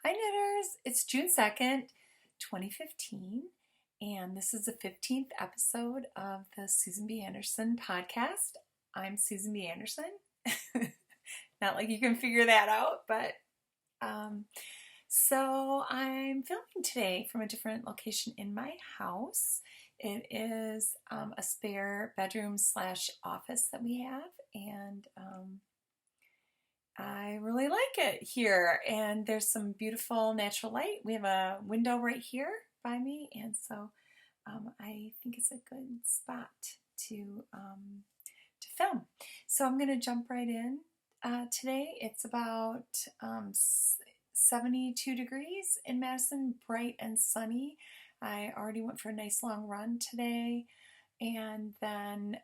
Hi knitters, it's June 2nd, 2015, and this is the 15th episode of the Susan B. Anderson podcast. I'm Susan B. Anderson. Not like you can figure that out, but so I'm filming today from a different location in my house. It is a spare bedroom slash office that we have, and I really like it here, and there's some beautiful natural light. We have a window right here by me, and so I think it's a good spot to film. So I'm going to jump right in. Today it's about 72 degrees in Madison, bright and sunny. I already went for a nice long run today, and then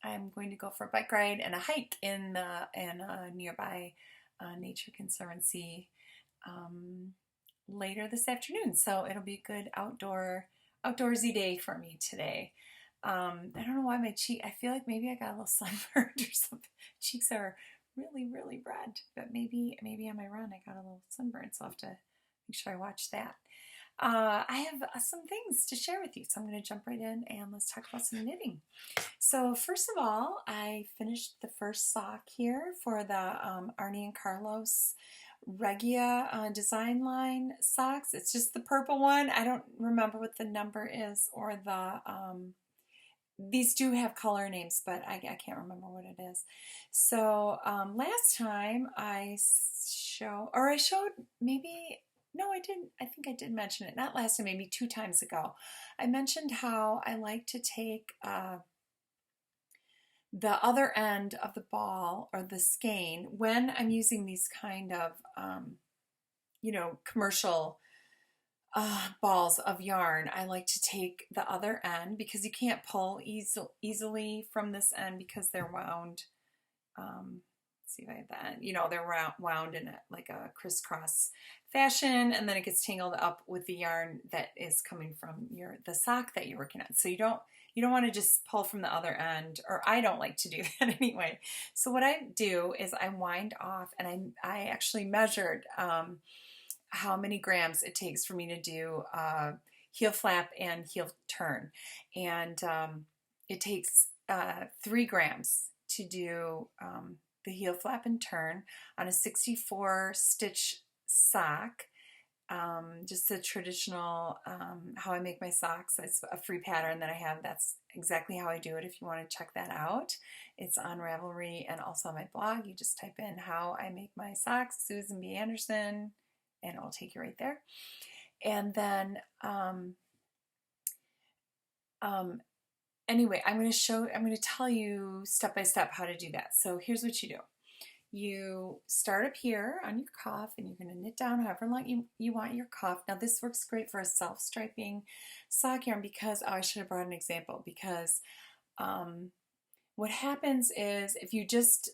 I'm going to go for a bike ride and a hike in a nearby nature conservancy later this afternoon. So it'll be a good outdoorsy day for me today. I don't know why my cheek. I feel like maybe I got a little sunburned or something. Cheeks are really, really red, but maybe on my run I got a little sunburn. So I'll have to make sure I watch that. I have some things to share with you, so I'm going to jump right in and let's talk about some knitting. So first of all, I finished the first sock here for the Arnie and Carlos Regia design line socks. It's just the purple one. I don't remember what the number is, or these do have color names, but I can't remember what it is. So last time I showed maybe. No, I didn't. I think I did mention it. Not last time, maybe 2 times ago. I mentioned how I like to take the other end of the ball or the skein when I'm using these kind of, commercial balls of yarn. I like to take the other end because you can't pull easily from this end because they're wound. See if I have that. They're wound in like a crisscross fashion, and then it gets tangled up with the yarn that is coming from the sock that you're working on. So you don't want to just pull from the other end, or I don't like to do that anyway. So what I do is I wind off, and I actually measured how many grams it takes for me to do heel flap and heel turn, and it takes 3 grams to do the heel flap and turn on a 64 stitch sock. Just the traditional how I make my socks. It's a free pattern that I have. That's exactly how I do it. If you want to check that out, it's on Ravelry and also on my blog. You just type in how I make my socks, Susan B. Anderson, and it'll take you right there. And then anyway, I'm going to tell you step by step how to do that. So here's what you do. You start up here on your cuff, and you're going to knit down however long you want your cuff. Now this works great for a self-striping sock yarn because, I should have brought an example, because what happens is if you just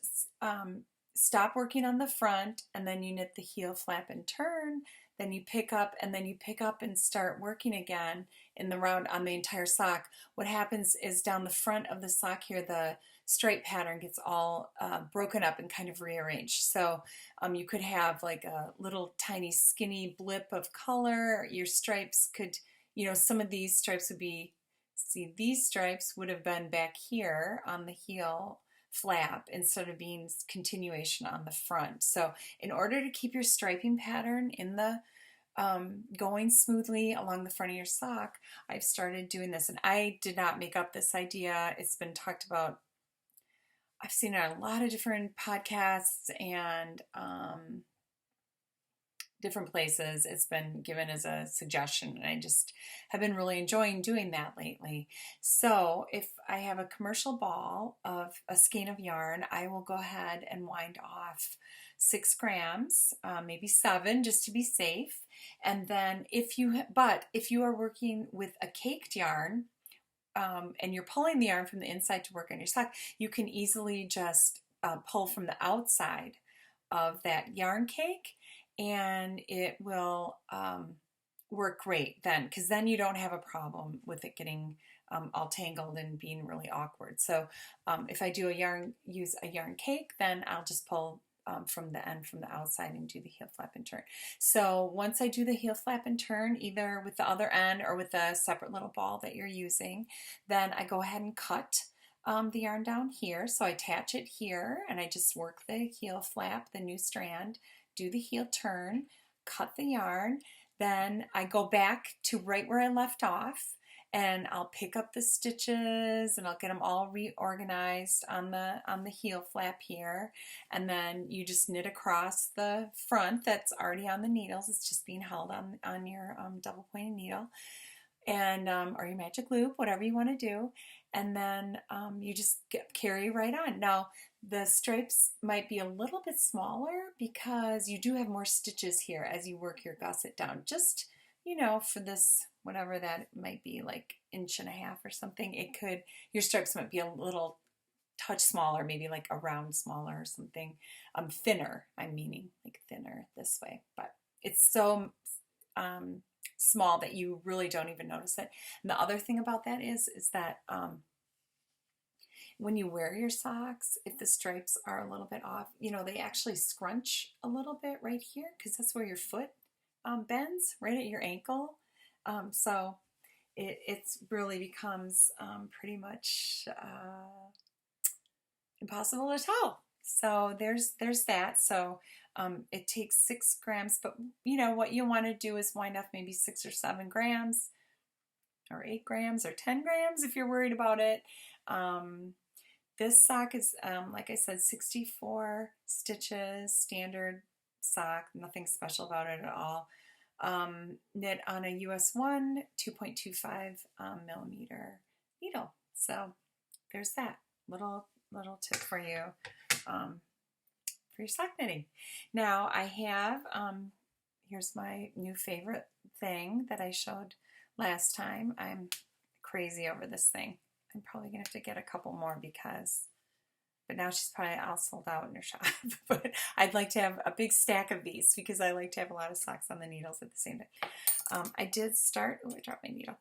stop working on the front and then you knit the heel flap and turn, then you pick up and start working again in the round on the entire sock. What happens is down the front of the sock here, the stripe pattern gets all broken up and kind of rearranged. So you could have like a little tiny skinny blip of color. Your stripes could, some of these stripes would be, these stripes would have been back here on the heel flap instead of being continuation on the front. So in order to keep your striping pattern in the going smoothly along the front of your sock, I've started doing this, and I did not make up this idea. It's been talked about. I've seen it on a lot of different podcasts and different places. It's been given as a suggestion, and I just have been really enjoying doing that lately. So if I have a commercial ball of a skein of yarn, I will go ahead and wind off 6 grams, maybe 7, just to be safe. And then if you are working with a caked yarn, and you're pulling the yarn from the inside to work on your sock, you can easily just pull from the outside of that yarn cake, and it will work great then, because then you don't have a problem with it getting all tangled and being really awkward. So if I use a yarn cake, then I'll just pull from the end, from the outside, and do the heel flap and turn. So once I do the heel flap and turn, either with the other end or with a separate little ball that you're using, then I go ahead and cut the yarn down here. So I attach it here and I just work the heel flap, the new strand, do the heel turn, cut the yarn, then I go back to right where I left off, and I'll pick up the stitches and I'll get them all reorganized on the heel flap here, and then you just knit across the front that's already on the needles. It's just being held on your double pointed needle, and or your magic loop, whatever you want to do, and then you just carry right on. Now the stripes might be a little bit smaller because you do have more stitches here as you work your gusset down. Just, for this, whatever that might be, like 1.5 inches or something, your stripes might be a little touch smaller, maybe like a round smaller or something. Thinner, I'm meaning, like thinner this way, but it's so small that you really don't even notice it. And the other thing about that is that when you wear your socks, if the stripes are a little bit off, they actually scrunch a little bit right here, because that's where your foot bends, right at your ankle. So it really becomes pretty much impossible to tell. So there's that. So it takes 6 grams, but what you want to do is wind up maybe 6 or 7 grams, or 8 grams, or 10 grams if you're worried about it. This sock is, like I said, 64 stitches, standard sock, nothing special about it at all. Knit on a US 1 2.25 millimeter needle. So there's that little tip for you for your sock knitting. Now I have, here's my new favorite thing that I showed last time. I'm crazy over this thing. I'm probably gonna have to get a couple more but now she's probably all sold out in her shop. But I'd like to have a big stack of these because I like to have a lot of socks on the needles at the same time. I did start, I dropped my needle.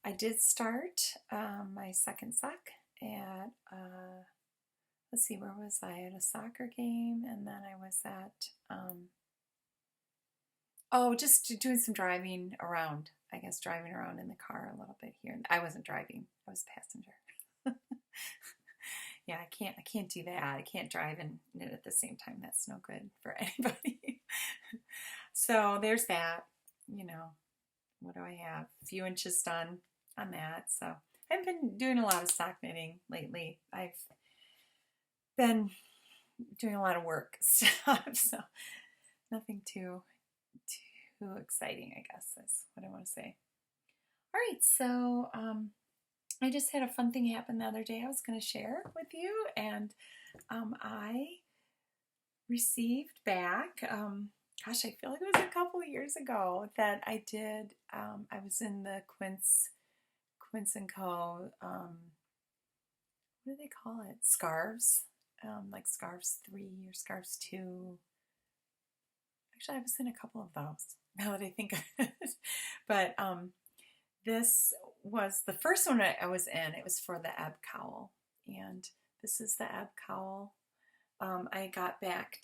I did start my second sock at, let's see, where was I? At a soccer game, and then I was at, just doing some driving around. I guess driving around in the car a little bit here. I wasn't driving, I was passenger. Yeah, I can't do that. I can't drive and knit at the same time. That's no good for anybody. So there's that. What do I have? A few inches done on that. So I've been doing a lot of sock knitting lately. I've been doing a lot of work stuff, so nothing too exciting, I guess is what I want to say. All right, so I just had a fun thing happen the other day I was going to share with you, and I received back, gosh, I feel like it was a couple of years ago that I did, I was in the Quince Co, what do they call it? Scarves, like Scarves 3 or Scarves 2. Actually, I was in a couple of those, now that I think of it. But this was the first one I was in. It was for the ebb cowl, and this is the ebb cowl. I got back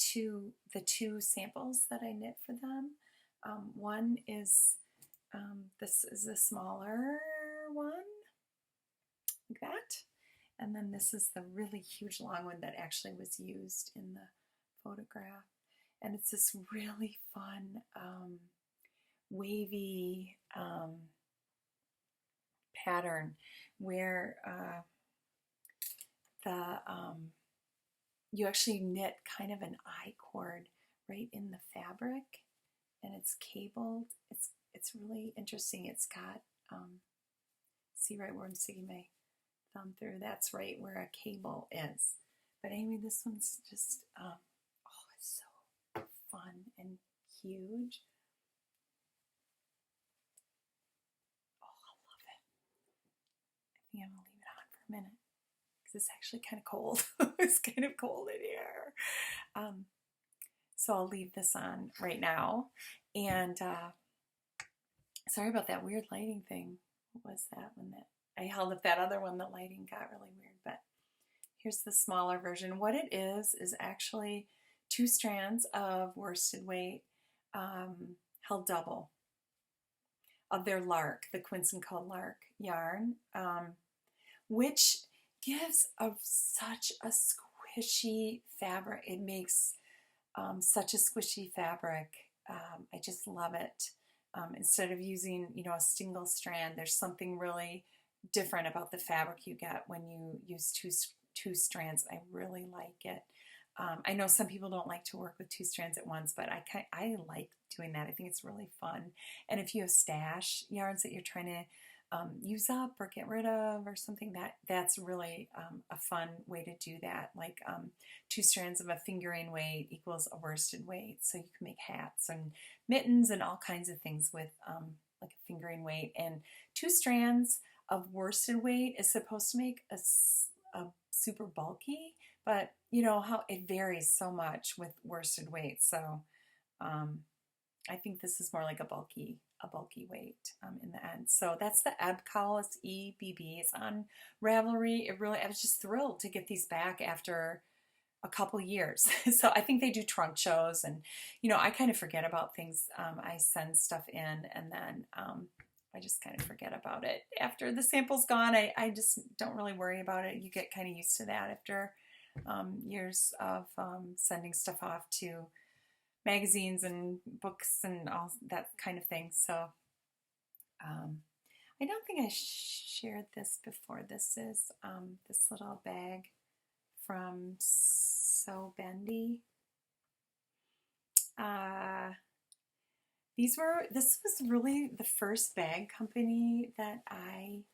the 2 samples that I knit for them. One is, this is a smaller one, like that, and then this is the really huge long one that actually was used in the photograph. And it's this really fun, wavy pattern where you actually knit kind of an I-cord right in the fabric, and it's cabled. It's really interesting. It's got, see right where I'm sticking my thumb through? That's right where a cable is. But anyway, this one's just, it's so fun and huge. Oh, I love it. I think I'm gonna leave it on for a minute because it's actually kind of cold. It's kind of cold in here. So I'll leave this on right now. And sorry about that weird lighting thing. What was that one that I held up that other one? The lighting got really weird, but here's the smaller version. What it is actually 2 strands of worsted weight held double of their lark, the Quince Co lark yarn, which gives such a squishy fabric. It makes such a squishy fabric. I just love it. Instead of using, a single strand, there's something really different about the fabric you get when you use two strands. I really like it. I know some people don't like to work with 2 strands at once, but I like doing that. I think it's really fun. And if you have stash yarns that you're trying to use up or get rid of or something, that's really a fun way to do that. Like 2 strands of a fingering weight equals a worsted weight. So you can make hats and mittens and all kinds of things with like a fingering weight. And 2 strands of worsted weight is supposed to make a super bulky, but how it varies so much with worsted weight. So I think this is more like a bulky weight in the end. So that's the Ebb Cowl. It's EBB. It's on Ravelry. I was just thrilled to get these back after a couple years. So I think they do trunk shows, and I kind of forget about things. I send stuff in, and then I just kind of forget about it after the sample's gone. I just don't really worry about it. You get kind of used to that after years of sending stuff off to magazines and books and all that kind of thing. So I don't think I shared this before. This is this little bag from So Bendy. This was really the first bag company that I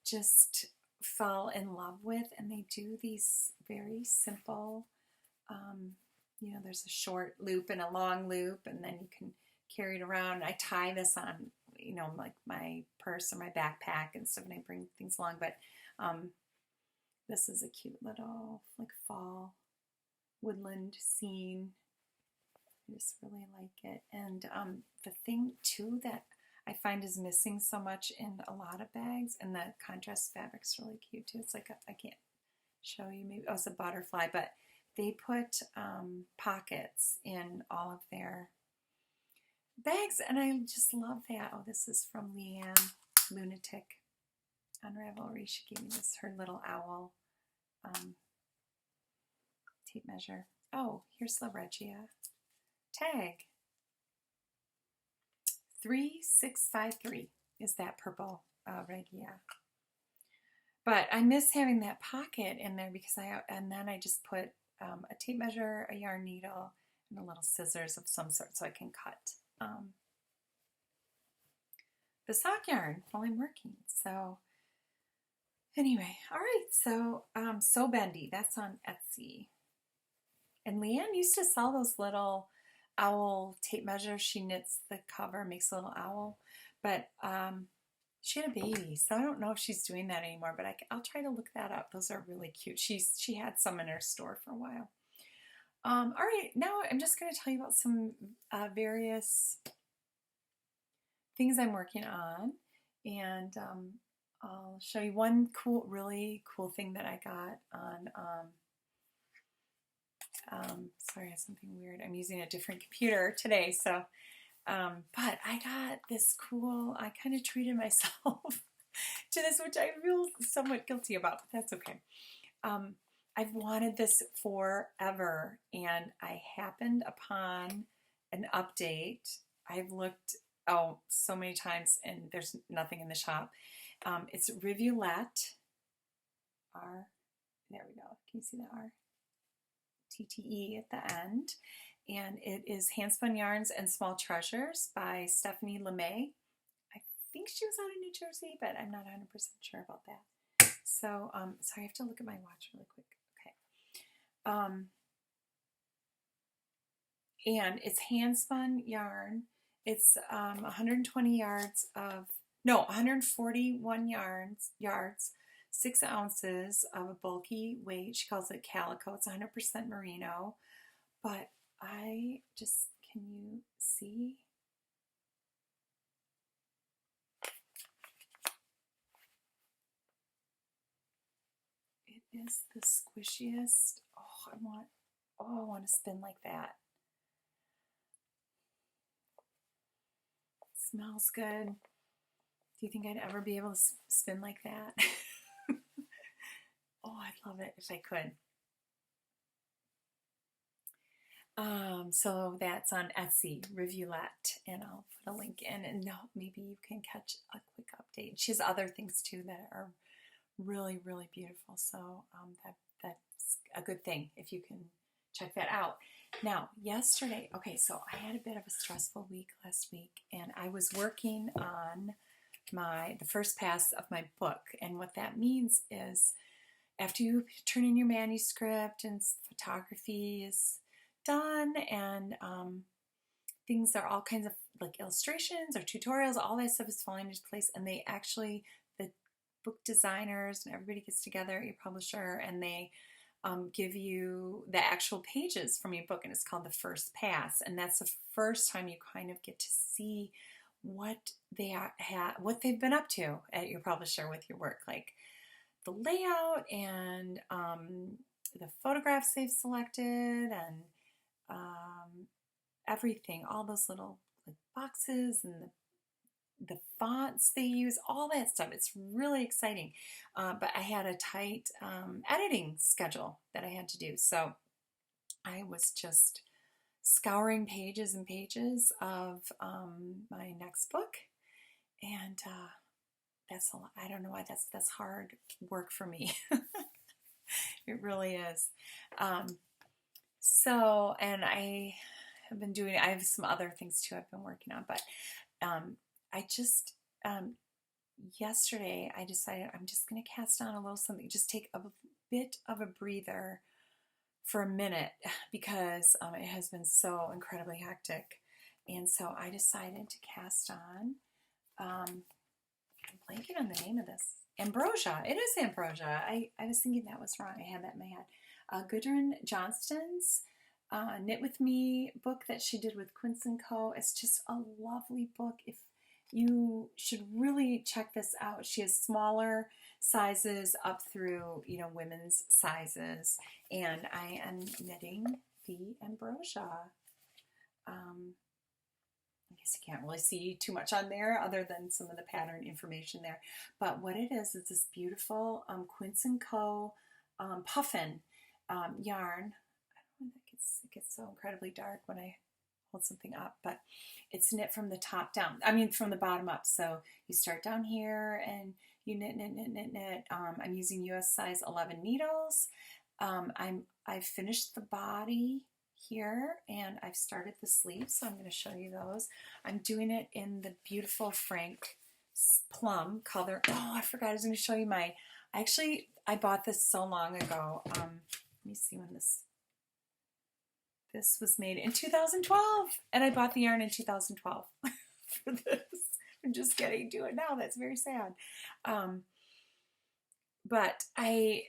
just fell in love with, and they do these very simple, there's a short loop and a long loop, and then you can carry it around. I tie this on, like my purse or my backpack and stuff, and I bring things along, but this is a cute little like fall woodland scene. I just really like it. And the thing too that I find is missing so much in a lot of bags, and the contrast fabric's really cute too. It's like I can't show you, maybe it's a butterfly, but they put pockets in all of their bags, and I just love that. Oh, this is from Leanne Lunatic on Ravelry. She gave me this, her little owl tape measure. Oh, here's the Regia tag. 3653 is that purple Regia. But I miss having that pocket in there because then I just put a tape measure, a yarn needle, and a little scissors of some sort so I can cut the sock yarn while I'm working. So anyway, all right, so So Bendy, that's on Etsy. And Leanne used to sell those little owl tape measures. She knits the cover, makes a little owl, but she had a baby, so I don't know if she's doing that anymore, but I'll try to look that up. Those are really cute. She had some in her store for a while. All right, now I'm just going to tell you about some various things I'm working on, and I'll show you one really cool thing that I got on, sorry, I have something weird. I'm using a different computer today, so, but I got this cool, I kind of treated myself to this, which I feel somewhat guilty about, but that's okay. I've wanted this forever, and I happened upon an update. I've looked so many times, and there's nothing in the shop. It's Rivulet, R, there we go, can you see the R? TTE at the end, and it is Handspun Yarns and Small Treasures by Stephanie LeMay. I think she was out of New Jersey, but I'm not 100% sure about that. So, sorry, I have to look at my watch really quick. Okay. And it's handspun yarn. It's 120 yards of, no, 141 yards, 6 ounces of a bulky weight. She calls it calico. It's 100% merino. But can you see? It is the squishiest. Oh, I want to spin like that. Smells good. Do you think I'd ever be able to spin like that? Oh, I'd love it if I could. So that's on Etsy, Reviewlette, and I'll put a link in, and maybe you can catch a quick update. She has other things too that are really, really beautiful. So that's a good thing if you can check that out. Now, yesterday, okay, so I had a bit of a stressful week last week, and I was working on the first pass of my book, and what that means is after you turn in your manuscript and photography is done, and things are all kinds of like illustrations or tutorials, all that stuff is falling into place, and the book designers and everybody gets together, your publisher, and they give you the actual pages from your book, and it's called the first pass, and that's the first time you kind of get to see what what they've been up to at your publisher with your work, like the layout and the photographs they've selected, and everything, all those little like boxes and the fonts they use, all that stuff. It's really exciting. But I had a tight editing schedule that I had to do. So I was just scouring pages and pages of my next book. And that's a lot. I don't know why that's hard work for me. It really is. And I have some other things too I've been working on, but yesterday I decided I'm just going to cast on a little something, just take a bit of a breather for a minute, because it has been so incredibly hectic. And so I decided to cast on, I'm blanking on the name of this. Ambrosia. It is Ambrosia. I was thinking that was wrong. I had that in my head. Gudrun Johnston's Knit With Me book that she did with Quince Co. It's just a lovely book. If you should really check this out. She has smaller sizes up through, women's sizes. And I am knitting the Ambrosia. I guess you can't really see too much on there other than some of the pattern information there. But what it is this beautiful Quince Co. puffin yarn. I don't know if it gets so incredibly dark when I hold something up, but it's knit from the top down. From the bottom up. So you start down here and you knit. I'm using US size 11 needles. I've finished the body here, and I've started the sleeves, so I'm going to show you those. I'm doing it in the beautiful Frank plum color. Oh, I forgot I was going to show you I bought this so long ago. Let me see when this was made in 2012, and I bought the yarn in 2012 for this. I'm just getting to it now. That's very sad. But I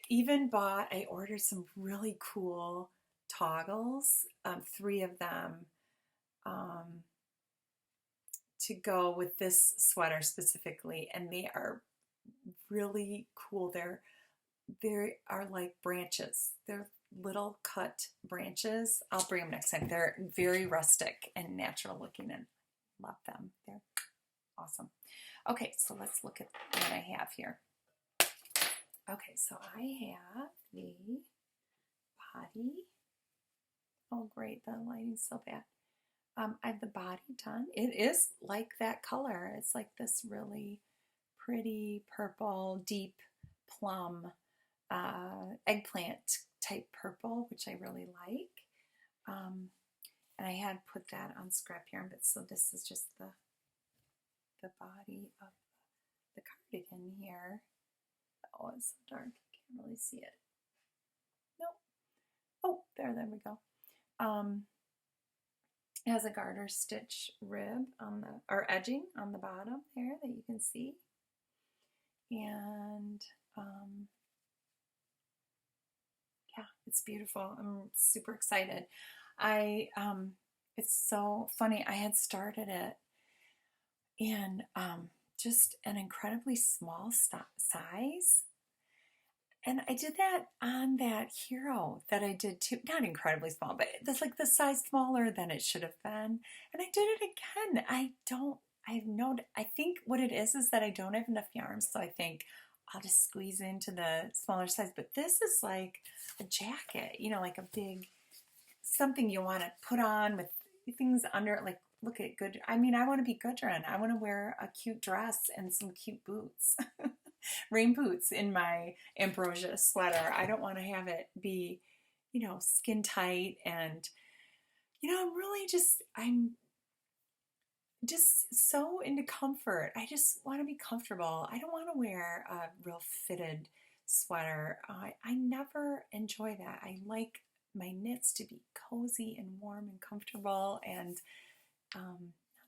ordered some really cool toggles, 3 of them, to go with this sweater specifically, and they are really cool. They are like branches. They're little cut branches. I'll bring them next time. They're very rustic and natural looking, and love them. They're awesome. Okay, so let's look at what I have here. Okay, so I have the body. Oh, great, the lighting's so bad. I have the body done. It is like that color. It's like this really pretty purple, deep plum, eggplant type purple, which I really like. And I had put that on scrap yarn, but so this is just the body of the cardigan here. Oh, it's so dark. I can't really see it. Nope. Oh, there we go. It has a garter stitch rib or edging on the bottom there that you can see. And yeah, it's beautiful. I'm super excited. It's so funny. I had started it in just an incredibly small size, And I did that on that hero that I did too. Not incredibly small, but that's like the size smaller than it should have been. And I did it again. I think what it is that I don't have enough yarn. So I think I'll just squeeze into the smaller size. But this is like a jacket, like a big, something you want to put on with things under it. Like, look at good. I mean, I want to be Gudrun. I want to wear a cute dress and some cute boots. Rain boots in my Ambrosia sweater. I don't want to have it be, skin tight and, I'm just so into comfort. I just want to be comfortable. I don't want to wear a real fitted sweater. I never enjoy that. I like my knits to be cozy and warm and comfortable and not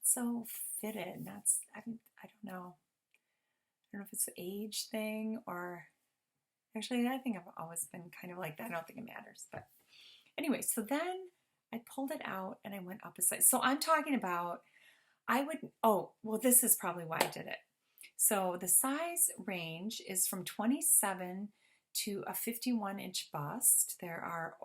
so fitted. I don't know. I don't know if it's an age thing or actually I think I've always been kind of like that. I don't think it matters. But anyway, so then I pulled it out and I went up a size. So I'm talking about this is probably why I did it. So the size range is from 27 to a 51-inch bust. There are,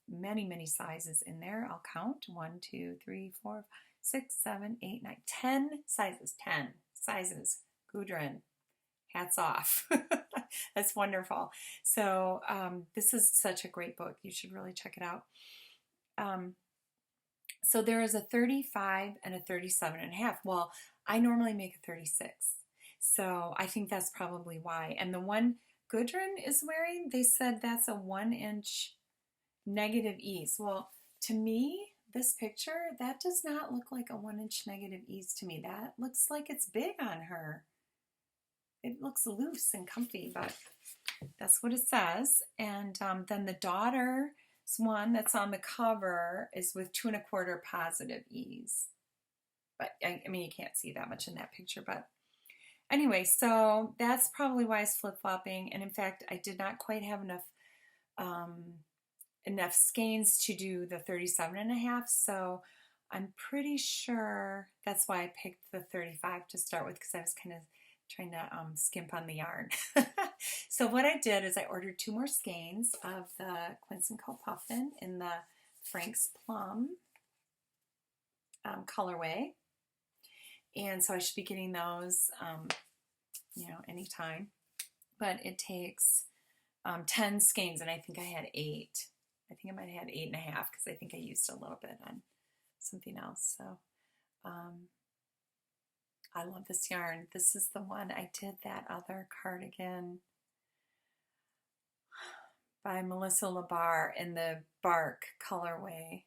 many, many sizes in there. I'll count. 1, 2, 3, 4, 6, 7, 8, 9, 10 sizes. 10 sizes. Gudrun. Hats off. That's wonderful. So this is such a great book. You should really check it out. So there is a 35 and a 37.5. Well, I normally make a 36. So I think that's probably why. And the one Gudrun is wearing, they said that's a 1-inch negative ease. Well, to me, this picture, that does not look like a 1-inch negative ease to me. That looks like it's big on her. It looks loose and comfy, but that's what it says. And then the daughter's one that's on the cover is with 2 1/4 positive ease. But I mean, you can't see that much in that picture. But anyway, so that's probably why it's flip-flopping. And in fact, I did not quite have enough skeins to do the 37.5. So I'm pretty sure that's why I picked the 35 to start with, because I was kind of trying to skimp on the yarn. So what I did is I ordered 2 more skeins of the Quince Co puffin in the Frank's Plum colorway. And so I should be getting those, anytime. But it takes 10 skeins, and I think I had 8. I think I might have had 8.5 because I think I used a little bit on something else. So I love this yarn. This is the one I did that other cardigan by Melissa Labar in the bark colorway.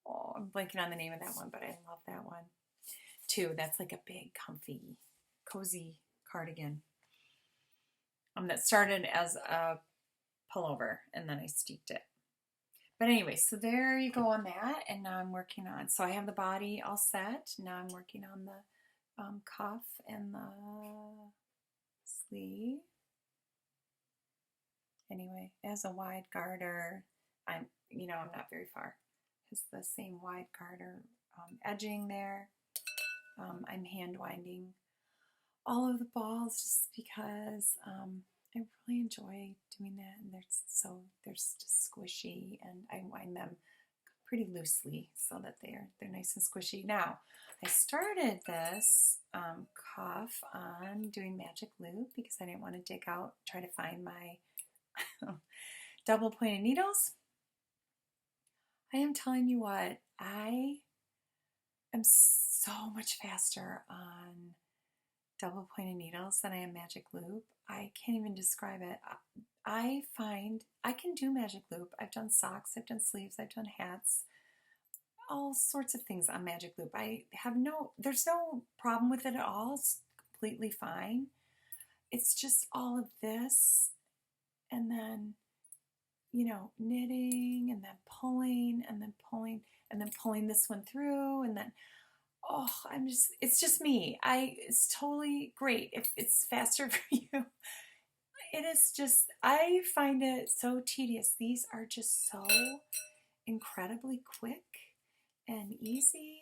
Oh, I'm blanking on the name of that one, but I love that one too. That's like a big, comfy, cozy cardigan. That started as a pullover and then I steeped it. But anyway, so there you go on that, and now I'm working on, so I have the body all set. Now I'm working on the cuff and the sleeve. Anyway, it has a wide garter. I'm not very far. It's the same wide garter edging there. I'm hand winding all of the balls just because I really enjoy doing that, and they're just squishy, and I wind them pretty loosely so that they're nice and squishy. Now, I started this cuff on doing magic loop because I didn't want to try to find my double pointed needles. I am telling you what, I am so much faster on double pointed needles than I am magic loop. I can't even describe it. I find I can do magic loop. I've done socks, I've done sleeves, I've done hats, all sorts of things on magic loop. There's no problem with it at all. It's completely fine. It's just all of this and then, knitting and then pulling and then pulling and then pulling this one through and then, it's just me. It's totally great if it's faster for you. It is just, I find it so tedious. These are just so incredibly quick and easy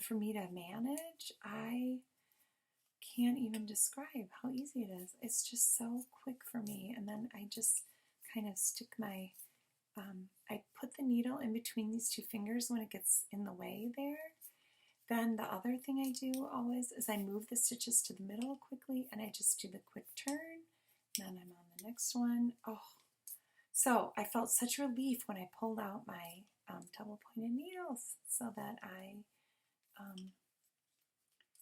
for me to manage. I can't even describe how easy it is. It's just so quick for me. And then I just kind of stick my, I put the needle in between these two fingers when it gets in the way there. Then the other thing I do always is I move the stitches to the middle quickly and I just do the quick turn. Then I'm on the next one. Oh, so I felt such relief when I pulled out my double pointed needles so that I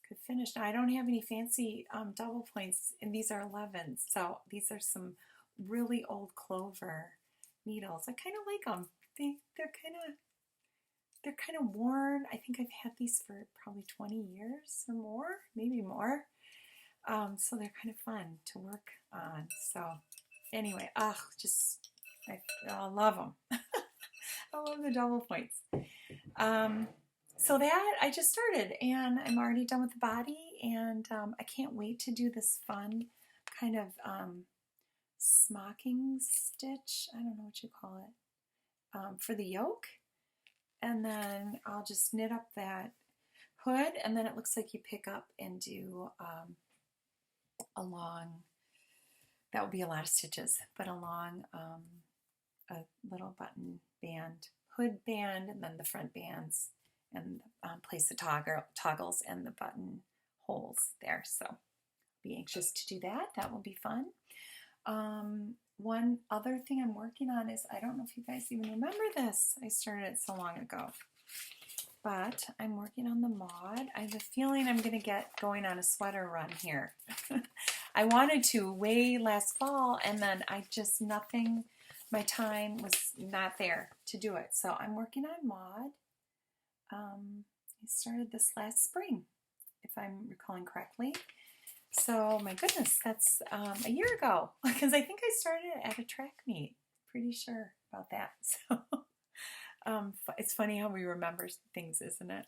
could finish. Now I don't have any fancy double points, and these are 11s. So these are some really old clover needles. I kind of like them. They're kind of worn. I think I've had these for probably 20 years or more, maybe more. So they're kind of fun to work on. So anyway, I love them. I love the double points. So that I just started, and I'm already done with the body, and I can't wait to do this fun kind of smocking stitch. I don't know what you call it, for the yoke. And then I'll just knit up that hood, and then it looks like you pick up and do along, that would be a lot of stitches, but along a little button band, hood band, and then the front bands, and place the toggles and the button holes there. So be anxious to do that. That will be fun. One other thing I'm working on is, I don't know if you guys even remember this. I started it so long ago. But I'm working on the mod. I have a feeling I'm going to get going on a sweater run here. I wanted to way last fall, and then my time was not there to do it. So I'm working on mod. I started this last spring, if I'm recalling correctly. So my goodness, that's a year ago, because I think I started at a track meet. Pretty sure about that. So it's funny how we remember things, isn't it?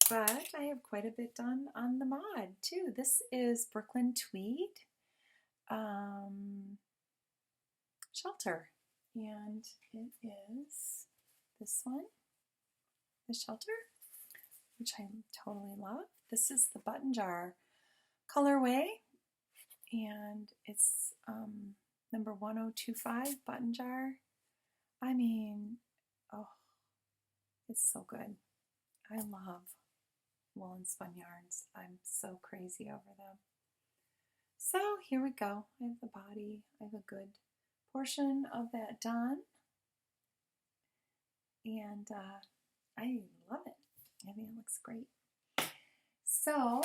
But I have quite a bit done on the mod too. This is Brooklyn Tweed shelter, and it is this one, the shelter, which I totally love. This is the button jar colorway, and it's number 1025 button jar. I mean, oh, it's so good. I love woolen spun yarns. I'm so crazy over them. So here we go. I have the body. I have a good portion of that done, and I love it. I think it looks great. So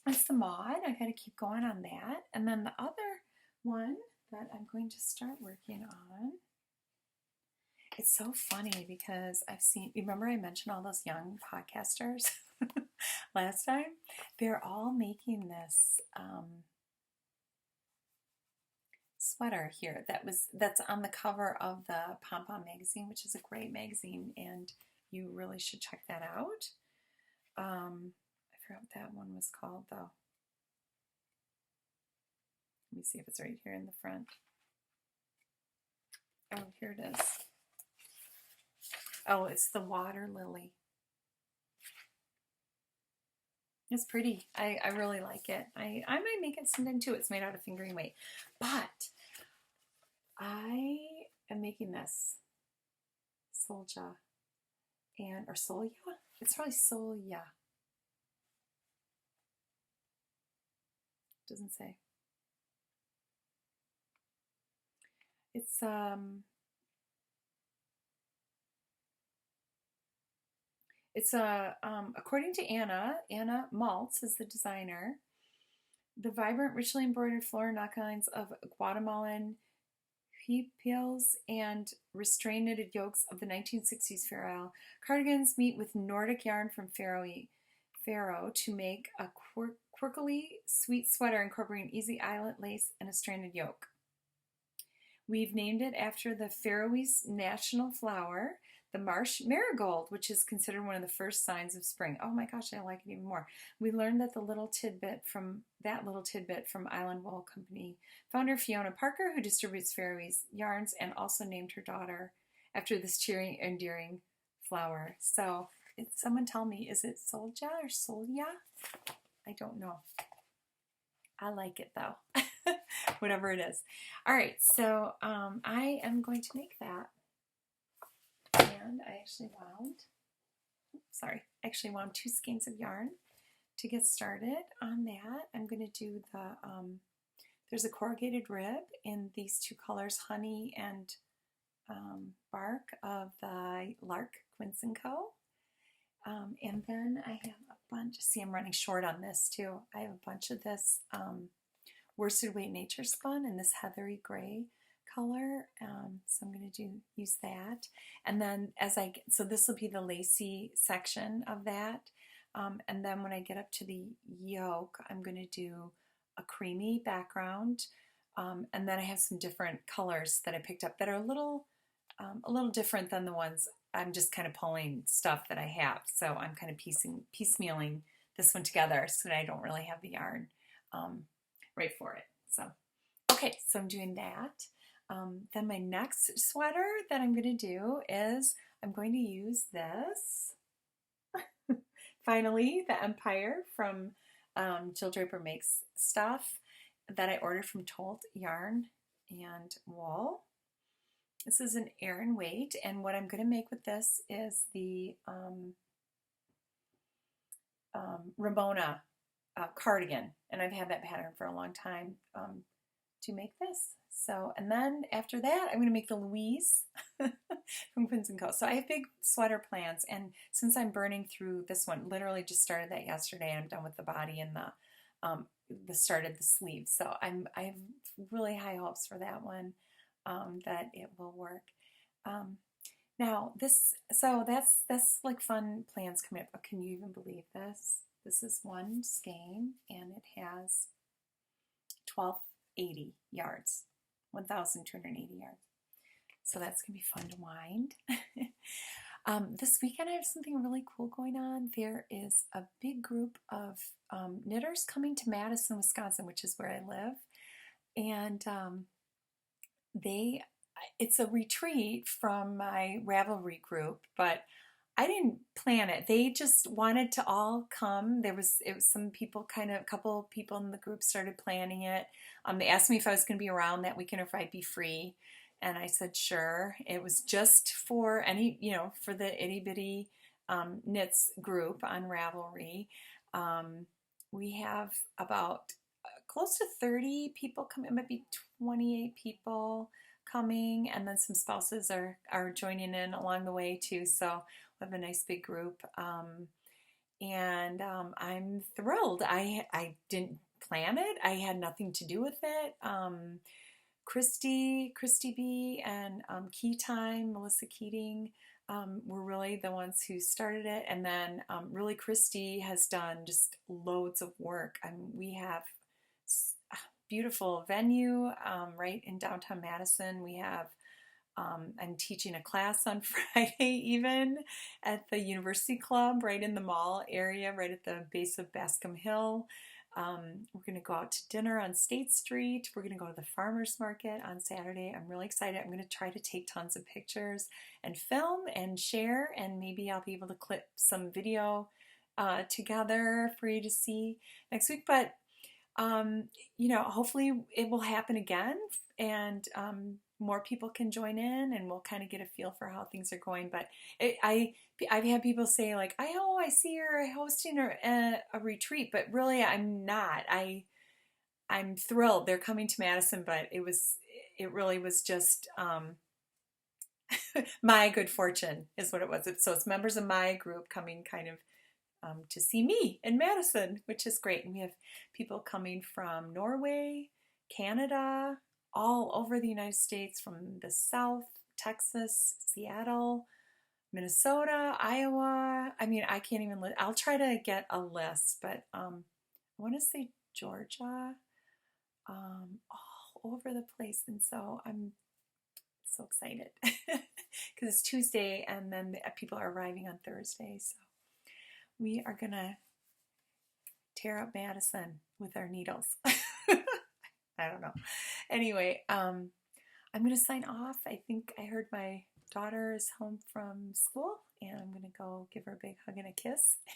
that's the mod. I got to keep going on that. And then the other one that I'm going to start working on, it's so funny because I've seen, remember I mentioned all those young podcasters last time? They're all making this sweater here that's on the cover of the Pom Pom magazine, which is a great magazine, and you really should check that out. I forgot what that one was called though. Let me see if it's right here in the front. Oh, here it is. Oh, it's the water lily. It's pretty. I really like it. I might make it sometime too. It's made out of fingering weight. But I am making this Solja, or Solja? It's probably Solja. Doesn't say. It's according to Anna Maltz is the designer. The vibrant, richly embroidered floral necklines of Guatemalan huipils and restrained knitted yokes of the 1960s Faroe cardigans meet with Nordic yarn from Faroe to make a quirkily sweet sweater incorporating easy eyelet lace and a stranded yoke. We've named it after the Faroese national flower, the marsh marigold, which is considered one of the first signs of spring. Oh my gosh, I like it even more. We learned that little tidbit from Island Wool Company founder Fiona Parker, who distributes Faroese yarns, and also named her daughter after this cheering, endearing flower. So, someone tell me, is it Solja or Solja? I don't know. I like it though, whatever it is. All right, so I am going to make that. And I actually wound 2 skeins of yarn. To get started on that, I'm going to do there's a corrugated rib in these 2 colors, honey and bark of the Lark Quince Co. And then I have a bunch, see I'm running short on this too. I have a bunch of this worsted weight nature spun in this heathery gray color. So I'm going to use that. And then so this will be the lacy section of that. And then when I get up to the yoke, I'm going to do a creamy background. And then I have some different colors that I picked up that are a little different than the ones. I'm just kind of pulling stuff that I have. So I'm kind of piecemealing this one together so that I don't really have the yarn right for it. So, okay, so I'm doing that. Then my next sweater that I'm going to do is I'm going to use this. Finally, the Empire from Jill Draper Makes Stuff that I ordered from Told Yarn and Wool. This is an Aran weight, and what I'm going to make with this is the Ramona cardigan, and I've had that pattern for a long time to make this. So, and then after that, I'm going to make the Louise from Quince Co. So I have big sweater plans, and since I'm burning through this one, literally just started that yesterday, and I'm done with the body and the start of the sleeves. So I have really high hopes for that one, that it will work. Now that's like fun plans coming up. Oh, can you even believe this? This is 1 skein, and it has 1,280 yards. 1,280 yards. So that's going to be fun to wind. This weekend I have something really cool going on. There is a big group of knitters coming to Madison, Wisconsin, which is where I live. And it's a retreat from my Ravelry group, but I didn't plan it. They just wanted to all come. It was some people, a couple people in the group started planning it. They asked me if I was going to be around that weekend or if I'd be free, and I said sure. It was just for for the itty bitty knits group on Ravelry. We have about close to 30 people coming. It might be 28 people coming, and then some spouses are joining in along the way too. So we have a nice big group, and I'm thrilled. I didn't plan it. I had nothing to do with it. Christy B and Key Time, Melissa Keating, were really the ones who started it, and then really Christy has done just loads of work. We have beautiful venue right in downtown Madison. We have I'm teaching a class on Friday even at the University Club right in the mall area, right at the base of Bascom Hill. We're going to go out to dinner on State Street. We're going to go to the farmer's market on Saturday. I'm really excited. I'm going to try to take tons of pictures and film and share, and maybe I'll be able to clip some video together for you to see next week. But hopefully it will happen again, and more people can join in, and we'll kind of get a feel for how things are going. But I've had people say like, I see you're hosting a retreat, but really I'm not. I'm thrilled they're coming to Madison, but it really was just my good fortune is what it was. So it's members of my group coming kind of to see me in Madison, which is great. And we have people coming from Norway, Canada, all over the United States, from the South, Texas, Seattle, Minnesota, Iowa. I mean, I can't even I'll try to get a list, but I want to say Georgia, all over the place. And so I'm so excited because it's Tuesday, and then people are arriving on Thursday. So we are going to tear up Madison with our needles. I don't know. Anyway, I'm going to sign off. I think I heard my daughter is home from school, and I'm going to go give her a big hug and a kiss